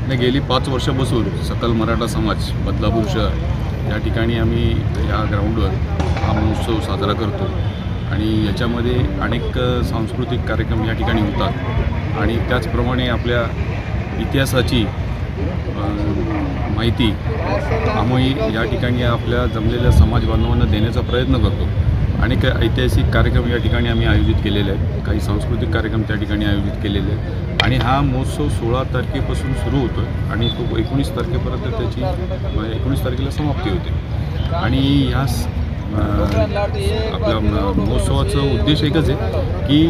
नाही, गेली 5 वर्षापासून सकल मराठा समाज बदलापूर शहर या ठिकाणी आम्ही या ग्राउंडवर हा महोत्सव साजरा करतो आणि याच्यामध्ये अनेक सांस्कृतिक कार्यक्रम या ठिकाणी होतात आणि त्याचप्रमाणे आपल्या इतिहासाची माहिती आम्ही या ठिकाणी आपल्या जमलेल्या समाज बांधवांना देण्याचा प्रयत्न करतो. अनेक ऐतिहासिक कार्यक्रम या ठिकाणी आम्ही आयोजित केलेले आहेत, काही सांस्कृतिक कार्यक्रम त्या ठिकाणी आयोजित केलेले आहेत आणि हा महोत्सव 16 तारखेपासून सुरू होतो आणि तो 19 तारखेपर्यंत त्याची 19 तारखेला समाप्ती होते. आणि ह्या आपल्या महोत्सवाचा उद्देश एकच आहे की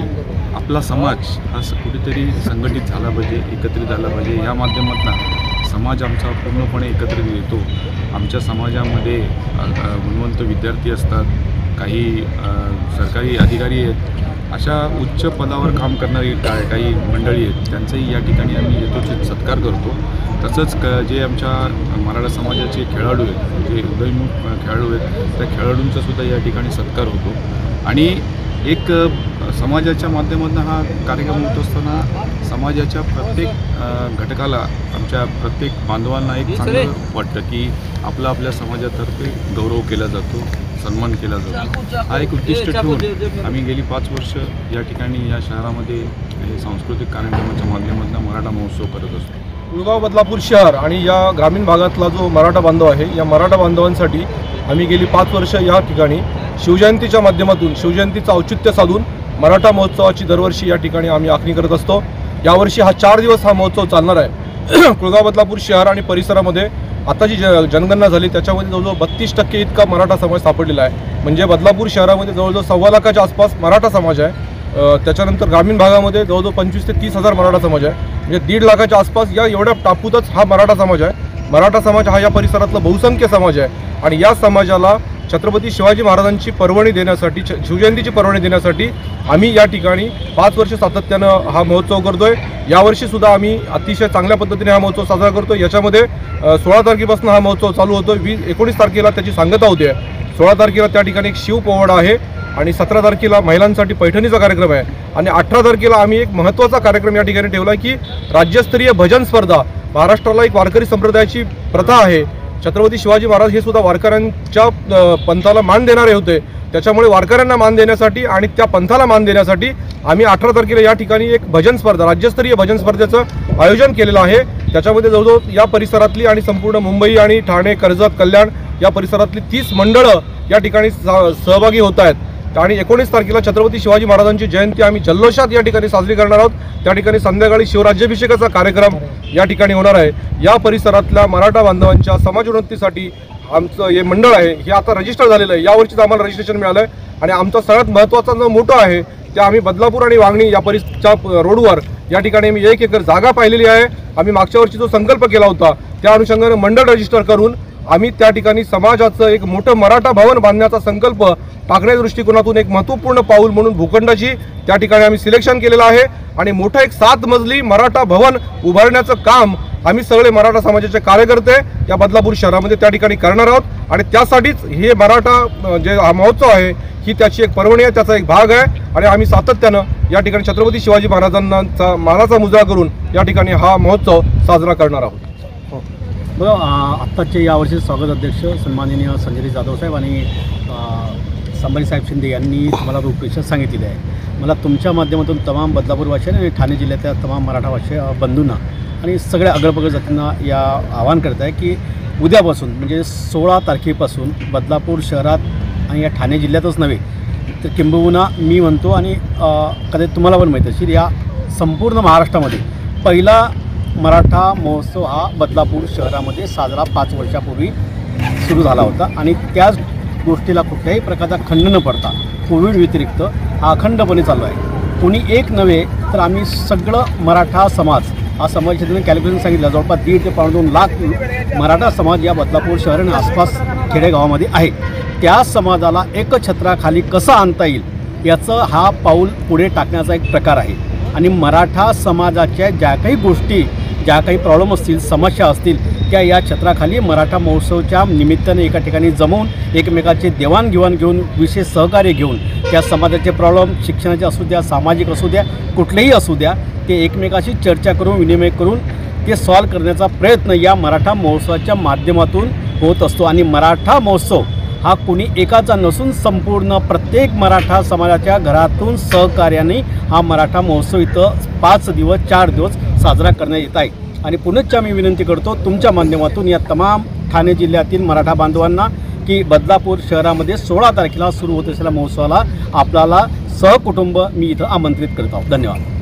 आपला समाज हा कुठेतरी संघटित झाला पाहिजे, एकत्रित झाला पाहिजे. या माध्यमातून समाज आमचा पूर्णपणे एकत्रित येतो. आमच्या समाजामध्ये गुणवंत विद्यार्थी असतात, काही सरकारी अधिकारी आहेत, अशा उच्च पदावर काम करणारी काही मंडळी आहेत, त्यांचाही या ठिकाणी आम्ही यथोचित सत्कार करतो. तसंच जे आमच्या मराठा समाजाचे खेळाडू आहेत, जे उदयोन्मुख खेळाडू आहेत, त्या खेळाडूंचासुद्धा या ठिकाणी सत्कार होतो. आणि एक समाजाच्या माध्यमातून हा कार्यक्रम होत असताना समाजाच्या प्रत्येक घटकाला, आमच्या प्रत्येक बांधवांना एक चांगलं वाटतं की आपल्या समाजातर्फे गौरव केला जातो, सन्मान केला जातो. हा एक उद्दिष्ट ठेवून आम्ही गेली 5 वर्ष या ठिकाणी या शहरामध्ये सांस्कृतिक कार्यक्रमाच्या माध्यमातून मराठा महोत्सव करत असतो. कुळगाव बदलापूर शहर आणि या ग्रामीण भागातला जो मराठा बांधव आहे, या मराठा बांधवांसाठी आम्ही गेली 5 वर्ष या ठिकाणी शिवजयंतीच्या माध्यमातून शिवजयंतीचं औचित्य साधून मराठा महोत्सवाची दरवर्षी या ठिकाणी आम्ही आखणी करत असतो. यावर्षी 4 दिवस हा महोत्सव चालणार आहे. कुळगाव बदलापूर शहर आणि परिसरामध्ये आता जी जनगणना झाली त्याच्यामध्ये जवळजवळ 32% इतका मराठा समाज सापडलेला आहे. म्हणजे बदलापूर शहरामध्ये जवळजवळ 1.25 लाखाच्या आसपास मराठा समाज आहे. त्याच्यानंतर ग्रामीण भागामध्ये जवळजवळ 25 ते 30 हजार मराठा समाज आहे. म्हणजे 1.5 लाखाच्या आसपास या एवढ्या टापूतच हा मराठा समाज आहे. मराठा समाज हा या परिसरातला बहुसंख्य समाज आहे आणि या समाजाला छत्रपती शिवाजी महाराजांची पर्वणी देण्यासाठी, शिवजयंतीची पर्वणी देण्यासाठी आम्ही या ठिकाणी 5 वर्ष सातत्यानं हा महोत्सव करतोय. यावर्षीसुद्धा आम्ही अतिशय चांगल्या पद्धतीने हा महोत्सव साजरा करतो. याच्यामध्ये 16 तारखेपासून हा महोत्सव चालू होतो. 19 तारखेला त्याची सांगता होते. 16 तारखेला त्या ठिकाणी एक शिवपोवाडा आहे आणि 17 तारखेला महिलांसाठी पैठणीचा कार्यक्रम आहे आणि 18 तारखेला आम्ही एक महत्त्वाचा कार्यक्रम या ठिकाणी ठेवला की राज्यस्तरीय भजन स्पर्धा. महाराष्ट्राला एक वारकरी संप्रदायाची प्रथा आहे. छत्रपती शिवाजी महाराज हे सुद्धा वारकऱ्यांच्या पंथाला मान देणारे होते. त्याच्यामुळे वारकऱ्यांना मान देण्यासाठी आणि त्या पंथाला मान देण्यासाठी आम्ही 18 तारखेला या ठिकाणी एक भजन स्पर्धा, राज्यस्तरीय भजन स्पर्धेचं आयोजन केलेलं आहे. त्याच्यामध्ये जवळजवळ या परिसरातली आणि संपूर्ण मुंबई आणि ठाणे, कर्जत, कल्याण या परिसरातली 30 मंडळं या ठिकाणी सहभागी होत आहेत. आणि 19 तारखेला छत्रपती शिवाजी महाराजांची जयंती आम्ही जल्लोषात या ठिकाणी साजरी करणार आहोत. त्या ठिकाणी संध्याकाळी शिवराज्याभिषेकाचा कार्यक्रम या ठिकाणी होणार आहे. या परिसरातल्या मराठा बांधवांच्या समाजोन्नतीसाठी आमचं हे मंडळ आहे, हे आता रजिस्टर झालेलं आहे. यावर्षीच आम्हाला रजिस्ट्रेशन मिळालं आहे आणि आमचा सगळ्यात महत्त्वाचा जो मोठो आहे त्या आम्ही बदलापूर आणि वांगणी या परिसरच्या रोडवर या ठिकाणी आम्ही 1 एकर जागा पाहिलेली आहे. आम्ही मागच्या वर्षी जो संकल्प केला होता त्या अनुषंगाने मंडळ रजिस्टर करून आम्ही त्या ठिकाणी समाजाचं एक मोठं मराठा भवन बांधण्याचा संकल्प टाकण्याच्या दृष्टिकोनातून एक महत्त्वपूर्ण पाऊल म्हणून भूखंडाची त्या ठिकाणी आम्ही सिलेक्शन केलेलं आहे आणि मोठं एक 7 मजली मराठा भवन उभारण्याचं काम आम्ही सगळे मराठा समाजाचे कार्यकर्ते या बदलापूर शहरामध्ये त्या ठिकाणी करणार आहोत आणि त्यासाठीच हे मराठा जे हा महोत्सव आहे ही त्याची एक पर्वणी आहे, त्याचा एक भाग आहे आणि आम्ही सातत्यानं या ठिकाणी छत्रपती शिवाजी महाराजांचा मानाचा मुजरा करून या ठिकाणी हा महोत्सव साजरा करणार आहोत. बरं, आत्ताचे यावर्षी स्वागत अध्यक्ष सन्माननीय संजय जाधव साहेब आणि संभाजीसाहेब शिंदे यांनी तुम्हाला रूपरेषा सांगितलेली आहे. मला तुमच्या माध्यमातून तमाम बदलापूरवासी आणि ठाणे जिल्ह्यातल्या तमाम मराठावासी बंधूंना आणि सगळ्या अग्रपग्र जातींना या आवाहन करत आहे की उद्यापासून म्हणजे 16 तारखेपासून बदलापूर शहरात आणि या ठाणे जिल्ह्यातच नव्हे तर किंबहुना मी म्हणतो आणि कदाचित तुम्हाला पण माहीत असेल या संपूर्ण महाराष्ट्रामध्ये पहिला मराठा महोत्सव हा बदलापूर शहरामध्ये साजरा 5 वर्षापूर्वी सुरू झाला होता आणि त्याच गोष्टीला कुठल्याही प्रकारचा खंड न पडता कोविड व्यतिरिक्त हा अखंडपणे चालू आहे. कोणी एक नव्हे तर आम्ही सगळं मराठा समाज हा समाज क्षेत्राने कॅल्क्युलेशन सांगितलं जवळपास 1.5 ते 2.5 लाख मराठा समाज या बदलापूर शहर आणि आसपास खेडेगावामध्ये आहे. त्या समाजाला एकछत्राखाली कसं आणता येईल याचं हा पाऊल पुढे टाकण्याचा एक प्रकार आहे आणि मराठा समाजाच्या ज्या काही गोष्टी, ज्या काही प्रॉब्लेम असतील, समस्या असतील त्या या छत्राखाली मराठा महोत्सवच्या निमित्ताने एका ठिकाणी जमवून एकमेकाचे देवाणघेवाण घेऊन विशेष सहकार्य घेऊन त्या समाजाचे प्रॉब्लेम शिक्षणाचे असू द्या, सामाजिक असू द्या, कुठलेही असू द्या ते एकमेकाशी चर्चा करून विनिमय करून ते सॉल्व करण्याचा प्रयत्न या मराठा महोत्सवाच्या माध्यमातून होत असतो. आणि मराठा महोत्सव हा कुणी एकाचा नसून संपूर्ण प्रत्येक मराठा समाजाच्या घरातून सहकार्याने हा मराठा महोत्सव इथं 5 दिवस 4 दिवस साजरा करण्यात येत आहे. आणि पुनश्च मी विनंती करतो तुमच्या माध्यमातून या तमाम ठाणे जिल्ह्यातील मराठा बांधवांना की बदलापूर शहरामध्ये 16 तारखेला सुरू होत असलेल्या महोत्सवाला आपल्याला सहकुटुंब मी इथं आमंत्रित करत आहोत. धन्यवाद.